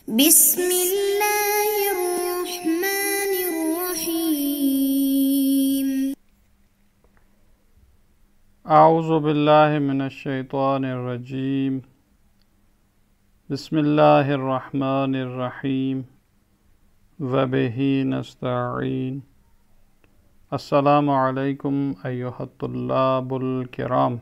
بسم اللہ الرحمن الرحیم اعوذ باللہ من الشیطان الرجیم بسم اللہ الرحمن الرحیم وبہ نستعین السلام علیکم ایھا الطلاب الکرام۔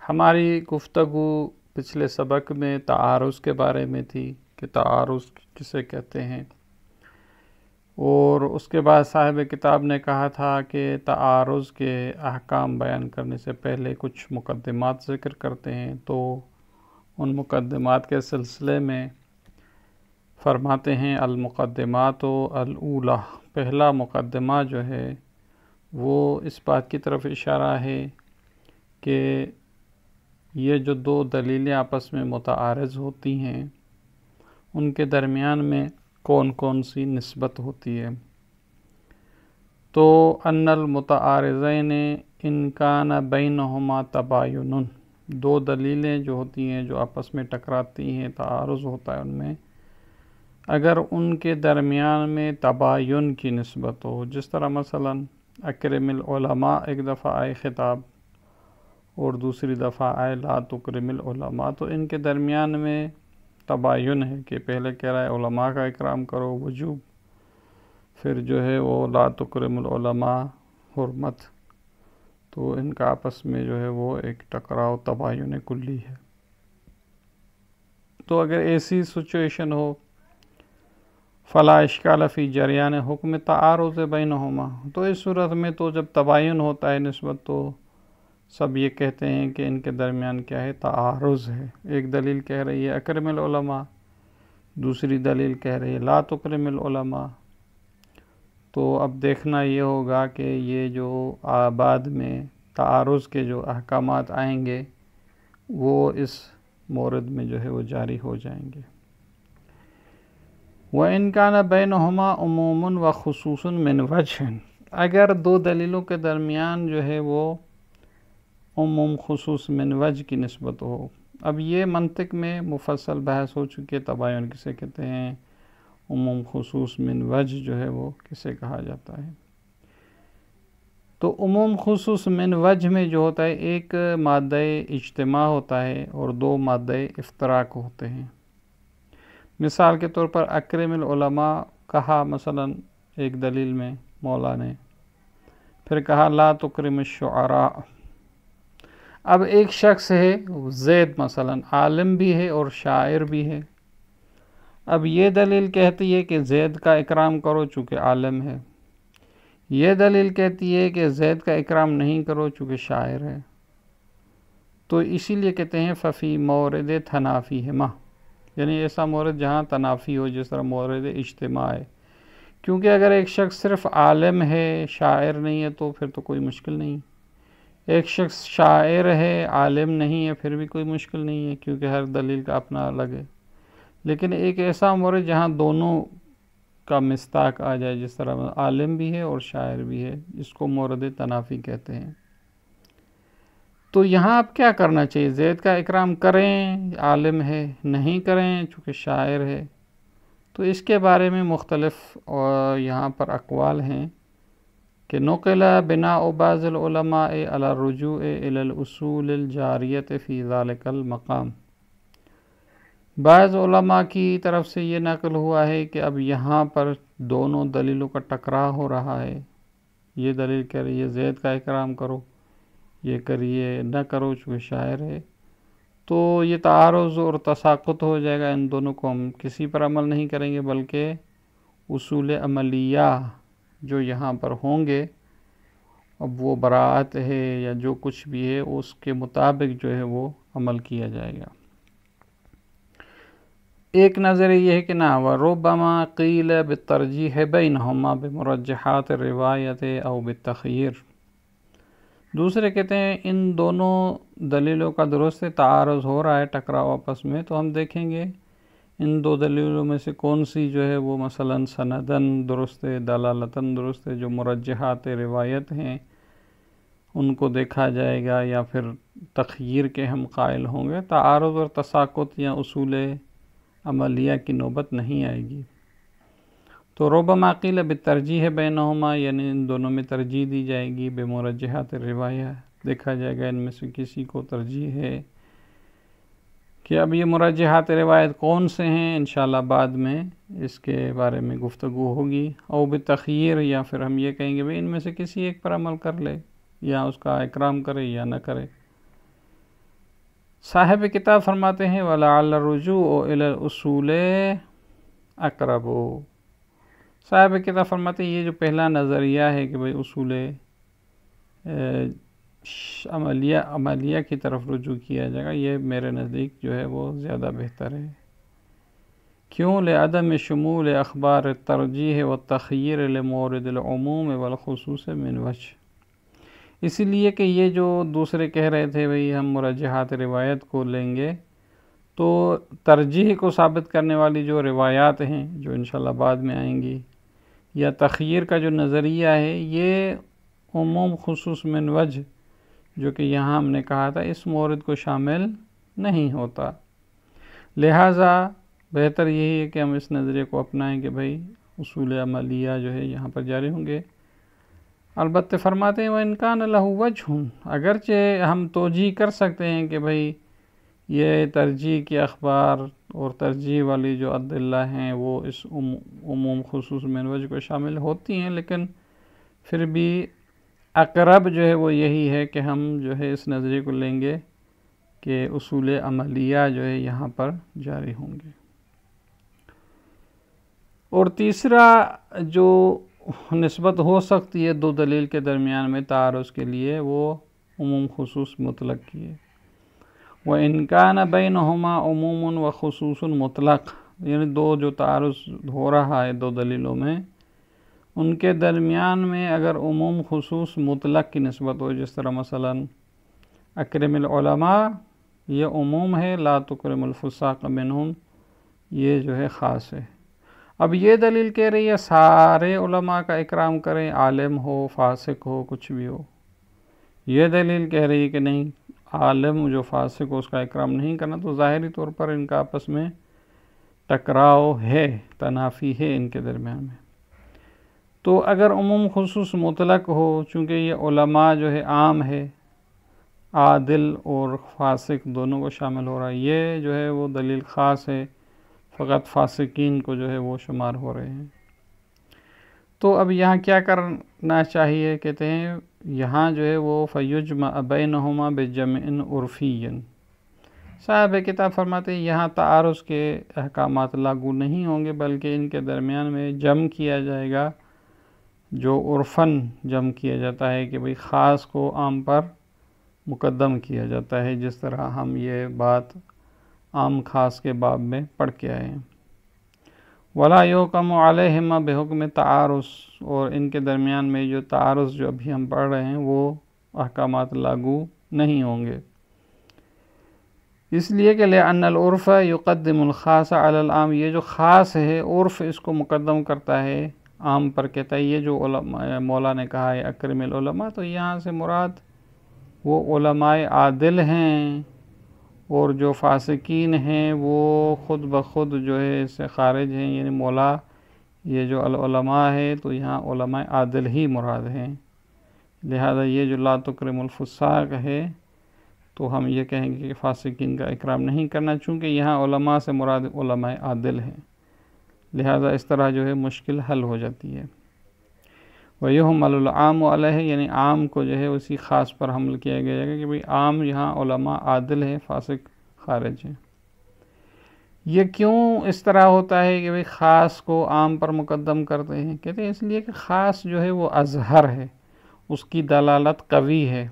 ہماری گفتگو پچھلے سبق میں تعارض کے بارے میں تھی کہ تعارض کسے کہتے ہیں، اور اس کے بعد صاحب کتاب نے کہا تھا کہ تعارض کے احکام بیان کرنے سے پہلے کچھ مقدمات ذکر کرتے ہیں، تو ان مقدمات کے سلسلے میں فرماتے ہیں المقدمات الاولی، پہلا مقدمہ جو ہے وہ اس بات کی طرف اشارہ ہے کہ یہ جو دو دلیلیں آپس میں متعارض ہوتی ہیں ان کے درمیان میں کون کون سی نسبت ہوتی ہے۔ تو ان المتعارضین ان کان بینہما تباین، دو دلیلیں جو ہوتی ہیں جو آپس میں ٹکراتی ہیں، تعارض ہوتا ہے ان میں، اگر ان کے درمیان میں تباین کی نسبت ہو، جس طرح مثلا اکرم العلماء ایک دفعہ آئے خطاب اور دوسری دفعہ آئے لا تکرم العلماء، تو ان کے درمیان میں تباین ہے کہ پہلے کہہ رہا ہے علماء کا اکرام کرو وجوب، پھر جو ہے وہ لا تکرم العلماء حرمت، تو ان کا آپس میں جو ہے وہ ایک ٹکراؤ تباین کلی ہے۔ تو اگر ایسی سچویشن ہو فلا اشکال فی جریان حکم تعارض بینہما، تو اس صورت میں تو جب تباین ہوتا ہے نسبت، تو سب یہ کہتے ہیں کہ ان کے درمیان کیا ہے، تعارض ہے۔ ایک دلیل کہہ رہی ہے اکرم العلماء، دوسری دلیل کہہ رہی ہے لا تکرم العلماء، تو اب دیکھنا یہ ہوگا کہ یہ جو بعد میں تعارض کے جو احکامات آئیں گے وہ اس مورد میں جو ہے وہ جاری ہو جائیں گے۔ وَإِنْ كَانَ بَيْنَهُمَا عُمُومٌ وَخُصُوصٌ مِّنْ وَجْهٍ، اگر دو دلیلوں کے درمیان جو ہے وہ عموم خصوص من وجہ کی نسبت ہو، اب یہ منطق میں مفصل بحث ہو چکی ہے، تباین کسے کہتے ہیں، عموم خصوص من وجہ جو ہے وہ کسے کہا جاتا ہے۔ تو عموم خصوص من وجہ میں جو ہوتا ہے ایک مادہ اجتماع ہوتا ہے اور دو مادہ افتراق ہوتے ہیں۔ مثال کے طور پر اکرم العلماء کہا مثلا ایک دلیل میں مولا نے، پھر کہا لا تکرم الشعراء۔ اب ایک شخص ہے زید مثلا، عالم بھی ہے اور شاعر بھی ہے، اب یہ دلیل کہتی ہے کہ زید کا اکرام کرو چونکہ عالم ہے، یہ دلیل کہتی ہے کہ زید کا اکرام نہیں کرو چونکہ شاعر ہے، تو اسی لیے کہتے ہیں ففی مورد تنافیہما، یعنی ایسا مورد جہاں تنافی ہو، جس طرح مورد اجتماع ہے، کیونکہ اگر ایک شخص صرف عالم ہے شاعر نہیں ہے تو پھر تو کوئی مشکل نہیں، ایک شخص شاعر ہے عالم نہیں ہے پھر بھی کوئی مشکل نہیں ہے، کیونکہ ہر دلیل کا اپنا الگ ہے۔ لیکن ایک ایسا مورد جہاں دونوں کا مصداق آ جائے، جس طرح عالم بھی ہے اور شاعر بھی ہے، اس کو مورد تنافی کہتے ہیں۔ تو یہاں آپ کیا کرنا چاہیے، زید کا اکرام کریں عالم ہے، نہیں کریں چونکہ شاعر ہے؟ تو اس کے بارے میں مختلف یہاں پر اقوال ہیں کہ نقل بناء بعض العلماء علی الرجوع الی الاصول الجاریۃ فی ذلک المقام، بعض علماء کی طرف سے یہ نقل ہوا ہے کہ اب یہاں پر دونوں دلیلوں کا ٹکراؤ ہو رہا ہے، یہ دلیل کہہ رہی ہے زید کا اکرام کرو، یہ کریے نہ کرو چونکہ شاعر ہے، تو یہ تعارض اور تساقط ہو جائے گا، ان دونوں کو ہم کسی پر عمل نہیں کریں گے، بلکہ اصول عملیہ جو یہاں پر ہوں گے، اب وہ براءت ہے یا جو کچھ بھی ہے اس کے مطابق جو ہے وہ عمل کیا جائے گا۔ ایک نظریہ یہ ہے کہ نہ وَرُبَّمَا قِيلَ بِالتَّرْجِيحِ بَيْنَهُمَا بِمُرَجَّحَاتِ الرِّوَایَةِ أَوْ بِالتَّخْیِیر، دوسرے کہتے ہیں ان دونوں دلیلوں کا درست تعارض ہو رہا ہے، ٹکراؤ آپس میں، تو ہم دیکھیں گے ان دو دلیلوں میں سے کون سی جو ہے وہ مثلا سندن درست ہے، دلالتاً درست ہے، جو مرجحات روایت ہیں ان کو دیکھا جائے گا، یا پھر تخییر کے ہم قائل ہوں گے۔ تعارض اور تساقط یا اصول عملیہ کی نوبت نہیں آئے گی۔ تو ربما قیل بالترجیح بینہما، یعنی ان دونوں میں ترجیح دی جائے گی، بمرجحات الروایہ، دیکھا جائے گا ان میں سے کسی کو ترجیح ہے۔ کہ اب یہ مرجحات روایت کون سے ہیں، انشاءاللہ بعد میں اس کے بارے میں گفتگو ہوگی۔ او بتخییر، یا پھر ہم یہ کہیں گے بھئی ان میں سے کسی ایک پر عمل کر لے، یا اس کا اکرام کرے یا نہ کرے۔ صاحب کتاب فرماتے ہیں وَلَعَلَّ الرُّجُوعُ إِلَى الْأُصُولِ أَقْرَبُ۔ صاحب کتاب فرماتے ہیں یہ جو پہلا نظریہ ہے کہ بھئی اصول عملیہ کی طرف رجوع کیا جائے گا، یہ میرے نزدیک جو ہے وہ زیادہ بہتر ہے۔ کیوں؟ لعدم شمول اخبار الترجیح والتخییر لمورد العموم والخصوص من وجہ، اسی لیے کہ یہ جو دوسرے کہہ رہے تھے بھئی ہم مرجحات روایت کو لیں گے، تو ترجیح کو ثابت کرنے والی جو روایات ہیں جو انشاءاللہ بعد میں آئیں گی، یا تخییر کا جو نظریہ ہے، یہ عموم خصوص من وجہ جو کہ یہاں ہم نے کہا تھا اس مورد کو شامل نہیں ہوتا۔ لہٰذا بہتر یہی ہے کہ ہم اس نظریے کو اپنائیں کہ بھئی اصول عملیہ جو ہے یہاں پر جاری ہوں گے۔ البتہ فرماتے ہیں وَإِنْ كَانَ لَهُ وَجْهٌ، اگرچہ ہم توجیہ کر سکتے ہیں کہ بھئی یہ ترجیح کے اخبار اور ترجیح والی جو ادلہ ہیں وہ اس عموم خصوص من وجہ کو شامل ہوتی ہیں، لیکن پھر بھی اقرب جو ہے وہ یہی ہے کہ ہم جو ہے اس نظریے کو لیں گے کہ اصول عملیہ جو ہے یہاں پر جاری ہوں گے۔ اور تیسرا جو نسبت ہو سکتی ہے دو دلیل کے درمیان میں تعارض کے لیے، وہ عموم خصوص مطلق کی ہے۔ وَإِنْ كَانَ بَيْنَهُمَا عُمُومٌ وَخُصُوصٌ مطلق، یعنی دو جو تعارض ہو رہا ہے دو دلیلوں میں، ان کے درمیان میں اگر عموم خصوص مطلق کی نسبت ہو، جس طرح مثلا اکرم العلماء یہ عموم ہے، لا تکرم الفساق منہم یہ جو ہے خاص ہے۔ اب یہ دلیل کہہ رہی ہے سارے علماء کا اکرام کریں، عالم ہو فاسق ہو کچھ بھی ہو۔ یہ دلیل کہہ رہی ہے کہ نہیں، عالم جو فاسق ہو اس کا اکرام نہیں کرنا، تو ظاہری طور پر ان کا آپس میں ٹکراؤ ہے، تنافی ہے ان کے درمیان میں۔ تو اگر عموم خصوص مطلق ہو، چونکہ یہ علماء جو ہے عام ہے، عادل اور فاسق دونوں کو شامل ہو رہا ہے، یہ جو ہے وہ دلیل خاص ہے، فقط فاسقین کو جو ہے وہ شمار ہو رہے ہیں۔ تو اب یہاں کیا کرنا چاہیے، کہتے ہیں یہاں جو ہے وہ فَيُجْمَعَ بَيْنَهُمَا بِجَمْعٍ عُرْفِيٍّ۔ صاحب کتاب فرماتے ہیں یہاں تعارض کے احکامات لاگو نہیں ہوں گے، بلکہ ان کے درمیان میں جمع کیا جائے گا، جو عرفاً جمع کیا جاتا ہے کہ بھئی خاص کو عام پر مقدم کیا جاتا ہے، جس طرح ہم یہ بات عام خاص کے باب میں پڑھ کے آئے ہیں۔ وَلَا يُحْكَمُ عَلَيْهِمَا بِحُكْمِ تَعَارُض، اور ان کے درمیان میں جو تعارض جو ابھی ہم پڑھ رہے ہیں وہ احکامات لاگو نہیں ہوں گے، اس لیے کہ لِأَنَّ الْعُرْفَ يُقَدِّمُ الْخَاصَ عَلَى الْعَامِ، یہ جو خاص ہے عرف اس کو مقدم کرتا ہے عام پر، کہتا ہے یہ جو مولا نے کہا ہے اکرم العلماء، تو یہاں سے مراد وہ علماء عادل ہیں، اور جو فاسقین ہیں وہ خود بخود جو ہے اس سے خارج ہیں، یعنی مولا یہ جو العلماء ہے تو یہاں علماء عادل ہی مراد ہیں۔ لہذا یہ جو لا تکرم الفساق ہے تو ہم یہ کہیں گے کہ فاسقین کا اکرام نہیں کرنا، چونکہ یہاں علماء سے مراد علماء عادل ہیں، لہذا اس طرح جو ہے مشکل حل ہو جاتی ہے۔ وَيُحْمَلُ الْعَامُ عَلَيْهِ، یعنی عام کو جو ہے اسی خاص پر حمل کیا گیا ہے کہ بھئی عام یہاں علماء عادل ہیں، فاسق خارج ہیں۔ یہ کیوں اس طرح ہوتا ہے کہ بھئی خاص کو عام پر مقدم کرتے ہیں؟ کہتے ہیں اس لیے کہ خاص جو ہے وہ اظہر ہے، اس کی دلالت قوی ہے۔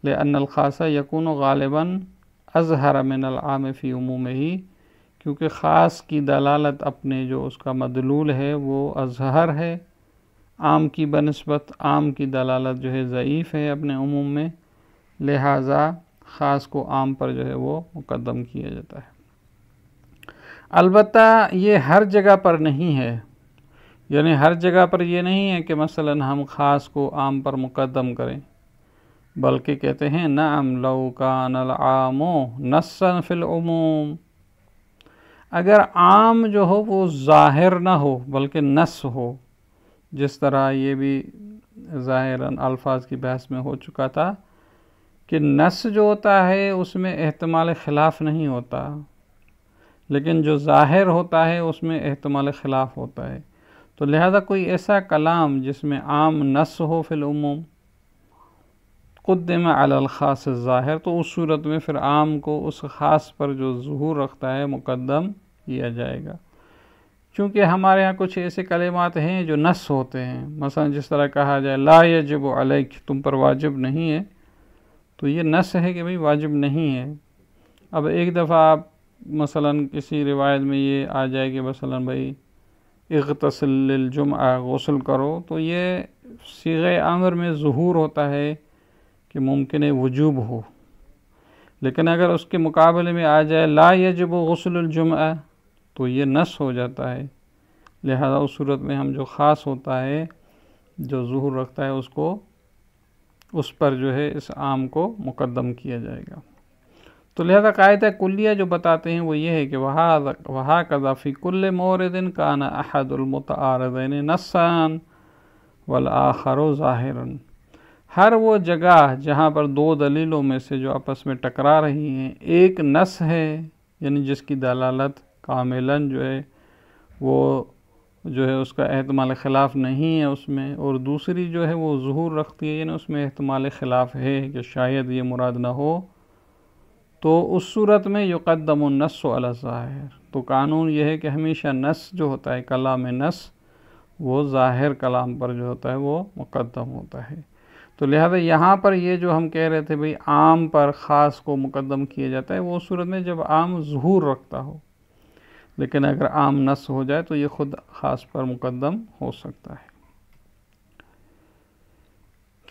لِأَنَّ الْخَاصَ يَكُونُ غَالِبًا أَظْهَرَ مِنَ الْعَامِ فِي عُمُومِهِ، کیونکہ خاص کی دلالت اپنے جو اس کا مدلول ہے وہ اظہر ہے، عام کی بنسبت عام کی دلالت جو ہے ضعیف ہے اپنے عموم میں، لہٰذا خاص کو عام پر جو ہے وہ مقدم کیا جاتا ہے۔ البتہ یہ ہر جگہ پر نہیں ہے، یعنی ہر جگہ پر یہ نہیں ہے کہ مثلا ہم خاص کو عام پر مقدم کریں، بلکہ کہتے ہیں نعم لو کان العام نصا فی العموم، اگر عام جو ہو وہ ظاہر نہ ہو بلکہ نص ہو، جس طرح یہ بھی ظاہراً الفاظ کی بحث میں ہو چکا تھا کہ نص جو ہوتا ہے اس میں احتمال خلاف نہیں ہوتا، لیکن جو ظاہر ہوتا ہے اس میں احتمال خلاف ہوتا ہے. تو لہذا کوئی ایسا کلام جس میں عام نص ہو فی العموم قدم علی الخاص الظاہر، تو اس صورت میں پھر عام کو اس خاص پر جو ظہور رکھتا ہے مقدم کیا جائے گا. چونکہ ہمارے ہاں کچھ ایسے کلمات ہیں جو نص ہوتے ہیں، مثلا جس طرح کہا جائے لا یجب علیک، تم پر واجب نہیں ہے، تو یہ نص ہے کہ بھئی واجب نہیں ہے. اب ایک دفعہ آپ مثلا کسی روایت میں یہ آ جائے کہ مثلا بھئی اغتسل للجمعہ، غسل کرو، تو یہ صیغہ امر میں ظہور ہوتا ہے کہ ممکن وجوب ہو. لیکن اگر اس کے مقابلے میں آ جائے لا یجب غسل الجمعہ، تو یہ نص ہو جاتا ہے. لہذا اس صورت میں ہم جو خاص ہوتا ہے جو ظہور رکھتا ہے اس پر جو ہے اس عام کو مقدم کیا جائے گا. تو لہذا قاعدہ کلیہ جو بتاتے ہیں وہ یہ ہے کہ وَهَكَذَا فِي كُلِّ مَوْرِدٍ كَانَ أَحَدُ الْمُتَعَارِضَيْنِ نَصًّا وَالْآخَرُ ظَاهِرًا. ہر وہ جگہ جہاں پر دو دلیلوں میں سے جو آپس میں ٹکرا رہی ہیں، ایک نص ہے یعنی جس کی دلالت کاملاً جو ہے وہ جو ہے اس کا احتمال خلاف نہیں ہے اس میں، اور دوسری جو ہے وہ ظہور رکھتی ہے یعنی اس میں احتمال خلاف ہے کہ شاید یہ مراد نہ ہو، تو اس صورت میں یقدم النص علی الظاہر. تو قانون یہ ہے کہ ہمیشہ نص جو ہوتا ہے، کلام نص، وہ ظاہر کلام پر جو ہوتا ہے وہ مقدم ہوتا ہے. تو لہذا یہاں پر یہ جو ہم کہہ رہے تھے بھئی عام پر خاص کو مقدم کیا جاتا ہے، وہ صورت میں جب عام ظہور رکھتا ہو. لیکن اگر عام نص ہو جائے تو یہ خود خاص پر مقدم ہو سکتا ہے.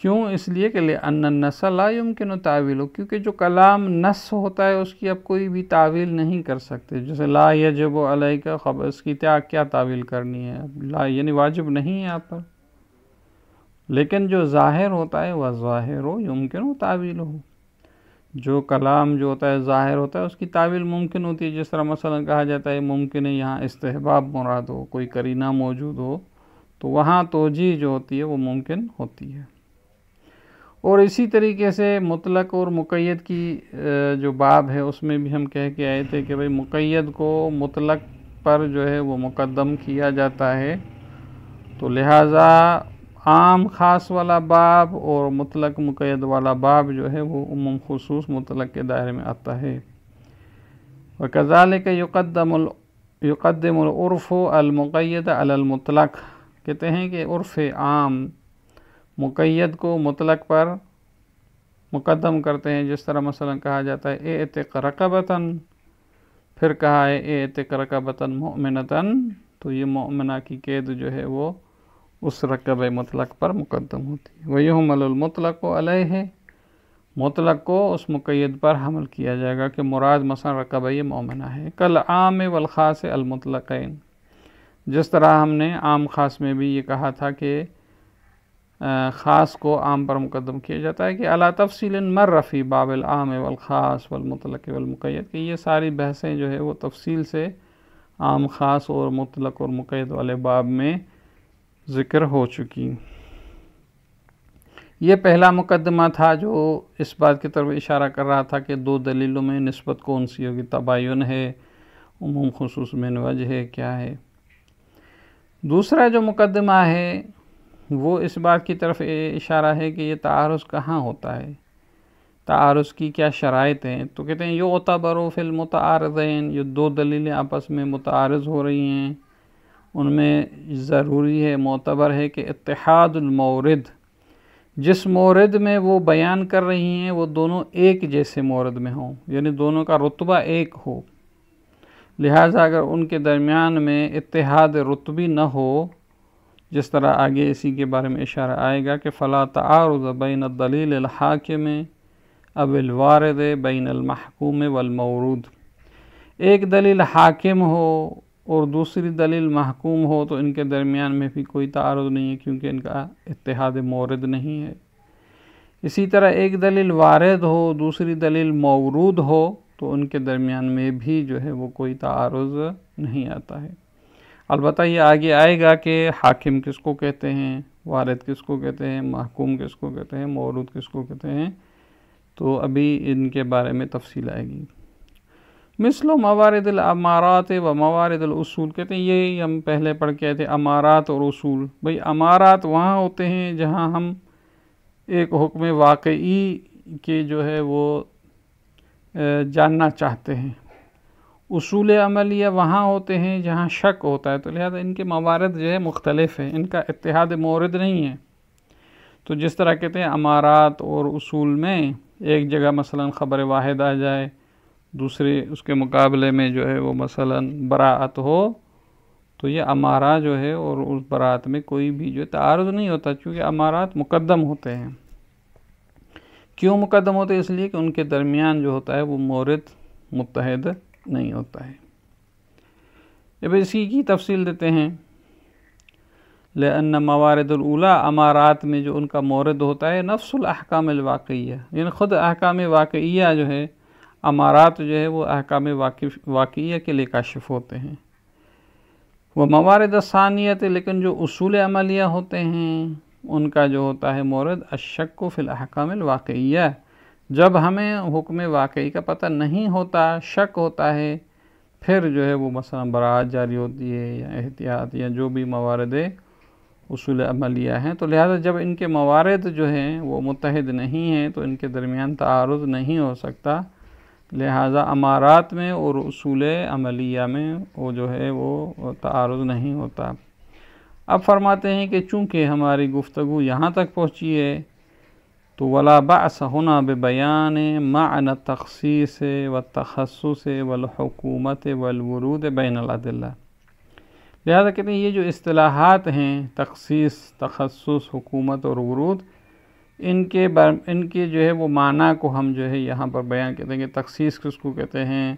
کیوں؟ اس لیے کہ لأن النص لا يمكن تعویلہ، کیونکہ جو کلام نص ہوتا ہے اس کی اب کوئی بھی تعویل نہیں کر سکتے. جیسے لا یجب علیک، خبر اس کی کیا تعویل کرنی ہے؟ لا یعنی واجب نہیں ہے آپ پر. لیکن جو ظاہر ہوتا ہے وہ ظاہر یمکن تعویلہ، جو کلام جو ہوتا ہے ظاہر ہوتا ہے اس کی تعویل ممکن ہوتی ہے. جس طرح مثلا کہا جاتا ہے ممکن ہے یہاں استحباب مراد ہو، کوئی قرینہ موجود ہو، تو وہاں توجیہ جو ہوتی ہے وہ ممکن ہوتی ہے. اور اسی طریقے سے مطلق اور مقید کی جو باب ہے اس میں بھی ہم کہہ کے آئے تھے کہ بھئی مقید کو مطلق پر جو ہے وہ مقدم کیا جاتا ہے. تو لہٰذا عام خاص والا باب اور مطلق مقید والا باب جو ہے وہ عموم خصوص مطلق کے دائرے میں آتا ہے. وَكَذَلِكَ يُقَدِّمُ الْعُرْفُ الْمُقَيَّدَ عَلَى الْمُطْلق. کہتے ہیں کہ عرف عام مقید کو مطلق پر مقدم کرتے ہیں. جس طرح مثلا کہا جاتا ہے اعتق رقبتاً، پھر کہا ہے اعتق رقبتاً مؤمنتاً، تو یہ مؤمنہ کی قید جو ہے وہ اس رقبہ مطلق پر مقدم ہوتی ہے. وَيُحْمَلُ الْمُطْلَقُ عَلَيْهِ، مطلق کو اس مقید پر حمل کیا جائے گا کہ مراد مثلا رقبہ مؤمنہ ہے. کالعام والخاص المطلقین، جس طرح ہم نے عام خاص میں بھی یہ کہا تھا کہ خاص کو عام پر مقدم کیا جاتا ہے کہ علی تفصیل مر فی باب العام والخاص والمطلق والمقید، کہ یہ ساری بحثیں جو ہے وہ تفصیل سے عام خاص اور مطلق اور مقید والے باب میں ذکر ہو چکی. یہ پہلا مقدمہ تھا جو اس بات کی طرف اشارہ کر رہا تھا کہ دو دلیلوں میں نسبت کون سی ہوگی، تباین ہے، عموم خصوص من وجہ ہے، کیا ہے. دوسرا جو مقدمہ ہے وہ اس بات کی طرف اشارہ ہے کہ یہ تعارض کہاں ہوتا ہے، تعارض کی کیا شرائط ہیں. تو کہتے ہیں یعتبر فی المتعارضین، یہ دو دلیلیں آپس میں متعارض ہو رہی ہیں، ان میں ضروری ہے، معتبر ہے کہ اتحاد المورد، جس مورد میں وہ بیان کر رہی ہیں وہ دونوں ایک جیسے مورد میں ہوں، یعنی دونوں کا رتبہ ایک ہو. لہٰذا اگر ان کے درمیان میں اتحاد رتبی نہ ہو، جس طرح آگے اسی کے بارے میں اشارہ آئے گا کہ فلا تعارض بین الدلیل الحاکم اب الوارد بین المحکوم والمورود، ایک دلیل حاکم ہو اور دوسری دلیل محکوم ہو تو ان کے درمیان میں بھی کوئی تعارض نہیں ہے کیونکہ ان کا اتحاد مورد نہیں ہے. اسی طرح ایک دلیل وارد ہو دوسری دلیل مورود ہو تو ان کے درمیان میں بھی جو ہے وہ کوئی تعارض نہیں آتا ہے۔ البتہ یہ آگے آئے گا کہ حاکم کس کو کہتے ہیں، وارد کس کو کہتے ہیں، محکوم کس کو کہتے ہیں، مورود کس کو کہتے ہیں، تو ابھی ان کے بارے میں تفصیل آئے گی۔ مثل موارد الامارات و موارد الاصول، کہتے ہیں یہی ہم پہلے پڑھ کے آئے تھے، امارات اور اصول۔ بھئی امارات وہاں ہوتے ہیں جہاں ہم ایک حکم واقعی کے جو ہے وہ جاننا چاہتے ہیں، اصول عملیہ وہاں ہوتے ہیں جہاں شک ہوتا ہے، تو لہذا ان کے موارد جو ہے مختلف ہیں، ان کا اتحاد مورد نہیں ہے۔ تو جس طرح کہتے ہیں امارات اور اصول میں ایک جگہ مثلا خبر واحد آ جائے، دوسرے اس کے مقابلے میں جو ہے وہ مثلا براعت ہو، تو یہ امارہ جو ہے اور اس براعت میں کوئی بھی جو تعارض نہیں ہوتا، چونکہ امارات مقدم ہوتے ہیں۔ کیوں مقدم ہوتے ہیں؟ اس لیے کہ ان کے درمیان جو ہوتا ہے وہ مورد متحد نہیں ہوتا ہے۔ اب اسی کی تفصیل دیتے ہیں، لأن موارد الاولیٰ، امارات میں جو ان کا مورد ہوتا ہے نفس الاحکام الواقعیہ، یعنی خود احکام واقعیہ جو ہے، امارات جو ہے وہ احکام واقعیہ کے لیے کاشف ہوتے ہیں۔ وہ موارد ثانیت، لیکن جو اصول عملیہ ہوتے ہیں ان کا جو ہوتا ہے مورد الشک فی الاحکام الواقعیہ، جب ہمیں حکم واقعی کا پتہ نہیں ہوتا، شک ہوتا ہے، پھر جو ہے وہ مثلا براعت جاری ہوتی ہے یا احتیاط یا جو بھی موارد اصول عملیہ ہیں، تو لہذا جب ان کے موارد جو ہیں وہ متحد نہیں ہیں تو ان کے درمیان تعارض نہیں ہو سکتا، لہذا امارات میں اور اصول عملیہ میں وہ جو ہے وہ تعارض نہیں ہوتا۔ اب فرماتے ہیں کہ چونکہ ہماری گفتگو یہاں تک پہنچی ہے تو ولا بأس ہونا ببیان معنی التخصیص والتخصص والحکومت والورود بین الادلہ، لہذا کہتے ہیں یہ جو اصطلاحات ہیں تخصیص، تخصص، حکومت اور ورود، ان کے جو ہے وہ معنی کو ہم جو ہے یہاں پر بیان کرتے ہیں کہ تخصیص کس کو کہتے ہیں،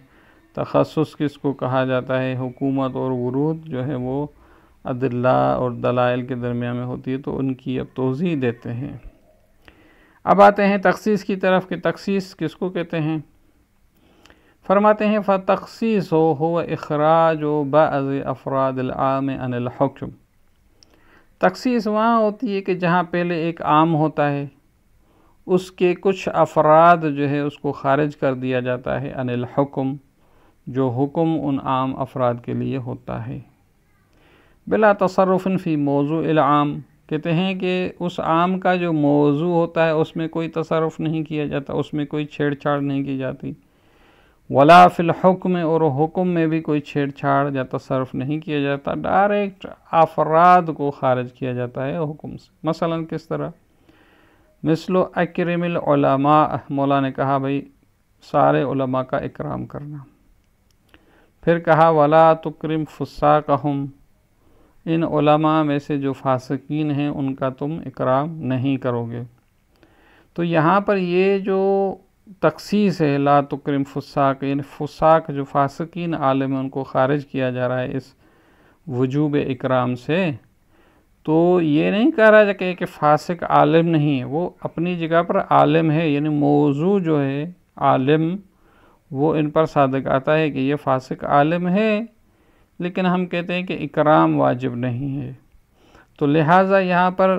تخصص کس کو کہا جاتا ہے، حکومت اور ورود جو ہے وہ ادلہ اور دلائل کے درمیان میں ہوتی ہے، تو ان کی اب توضیح دیتے ہیں۔ اب آتے ہیں تخصیص کی طرف کہ تخصیص کس کو کہتے ہیں۔ فرماتے ہیں فَتَخْصِيصُ هُوَ إِخْرَاجُ بَعْضِ أَفْرَادِ الْعَامِ عَنِ الْحُكْمِ، تخصیص وہاں ہوتی ہے کہ جہاں پہلے ایک عام ہوتا ہے، اس کے کچھ افراد جو ہے اس کو خارج کر دیا جاتا ہے عن الحکم، جو حکم ان عام افراد کے لیے ہوتا ہے، بلا تصرف فی موضوع العام، کہتے ہیں کہ اس عام کا جو موضوع ہوتا ہے اس میں کوئی تصرف نہیں کیا جاتا، اس میں کوئی چھیڑ چھاڑ نہیں کی جاتی، ولا فی الحکم، اور حکم میں بھی کوئی چھیڑ چھاڑ یا تصرف نہیں کیا جاتا، ڈائریکٹ افراد کو خارج کیا جاتا ہے حکم سے۔ مثلا کس طرح؟ مثل اکرم العلماء، مولا نے کہا بھئی سارے علماء کا اکرام کرنا، پھر کہا ولا تکرم فساقہم، ان علماء میں سے جو فاسقین ہیں ان کا تم اکرام نہیں کرو گے۔ تو یہاں پر یہ جو تخصیص ہے لا تکرم فساق، یعنی فساق جو فاسقین عالم ہیں ان کو خارج کیا جا رہا ہے اس وجوب اکرام سے، تو یہ نہیں کہا رہا کہ فاسق عالم نہیں ہے، وہ اپنی جگہ پر عالم ہے، یعنی موضوع جو ہے عالم وہ ان پر صادق آتا ہے کہ یہ فاسق عالم ہے، لیکن ہم کہتے ہیں کہ اکرام واجب نہیں ہے۔ تو لہٰذا یہاں پر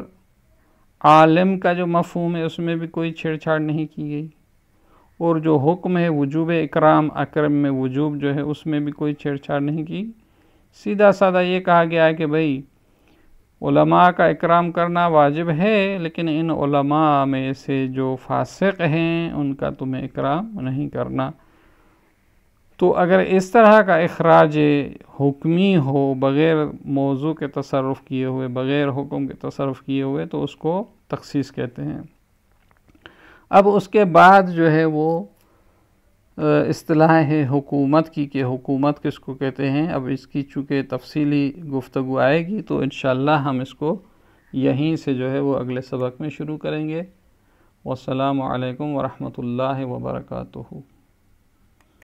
عالم کا جو مفہوم ہے اس میں بھی کوئی چھیڑ چھاڑ نہیں کی گئی، اور جو حکم ہے وجوب اکرام، اکرم میں وجوب جو ہے اس میں بھی کوئی چھیڑ چھاڑ نہیں کی، سیدھا سادہ یہ کہا گیا ہے کہ بھئی علماء کا اکرام کرنا واجب ہے، لیکن ان علماء میں سے جو فاسق ہیں ان کا تمہیں اکرام نہیں کرنا۔ تو اگر اس طرح کا اخراج حکمی ہو، بغیر موضوع کے تصرف کیے ہوئے، بغیر حکم کے تصرف کیے ہوئے، تو اس کو تخصیص کہتے ہیں۔ اب اس کے بعد جو ہے وہ اصطلاح ہے حکومت کی، کہ حکومت کس کو کہتے ہیں۔ اب اس کی چونکہ تفصیلی گفتگو آئے گی تو انشاءاللہ ہم اس کو یہیں سے جو ہے وہ اگلے سبق میں شروع کریں گے۔ والسلام علیکم ورحمۃ اللہ وبرکاتہ۔